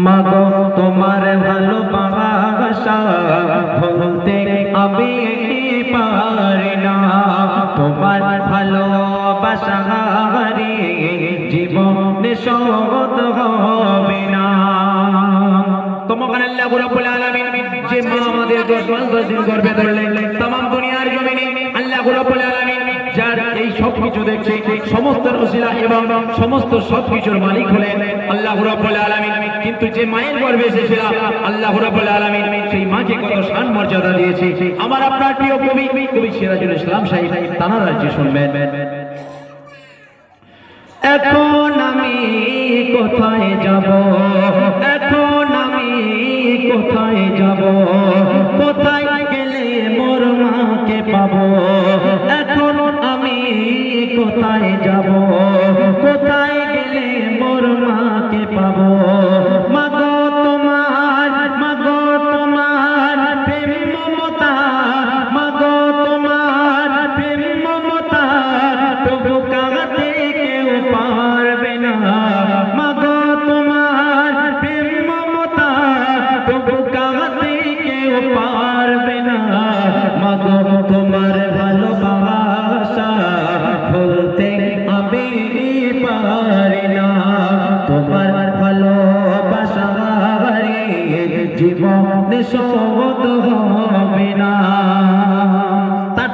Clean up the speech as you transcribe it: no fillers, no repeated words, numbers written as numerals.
মাগো তোমার ভালোবাসা ভুলতে আমি পারি না, তোমার ভালোবাসা হারিয়ে জীবনে শোধ হবে না। তোমাকে আল্লাহ রাব্বুল আলামিন যে মা আমাদের 10 মাস 10 দিন গর্ভে ধরলেন, तमाम দুনিয়ার জমিনে আল্লাহ রাব্বুল আলামিন যার এই সব কিছু দেখছে, সমস্ত ওসিলা এবং সমস্ত সবকিছুর মালিক হলেন আল্লাহ রাব্বুল আলামিন। কিন্তু যে মায়ের গর্ভে এসেছিল আল্লাহ রাব্বুল আলামিন সেই মাকে কত শান মর্যাদা দিয়েছে। আমার আপনার প্রিয় কবি সিরাজুল ইসলাম সাহেব তানার রাজ্যে শুনবেন। এখন আমি কোথায় যাব, এখন আমি কোথায় যাব, কোথায় গেলে মোর মাকে পাবো, এখন আমি কোথায় যাব, কোথায় গেলে মোর মাকে পাবো। মাগো তোমার, মাগো তোমার প্রেম মমতা, মাগো তোমার প্রেম মমতা তবু কাঁদতে কেউ পারবে না, মাগো তোমার প্রেম মমতা তবু কাঁদতে কেউ পারবে না। মাগো তোমার ভালোবাসা ভুলতে আমি পারি না, তোমার ভালোবাসা হারিয়ে জীবনে শোধ হবে না।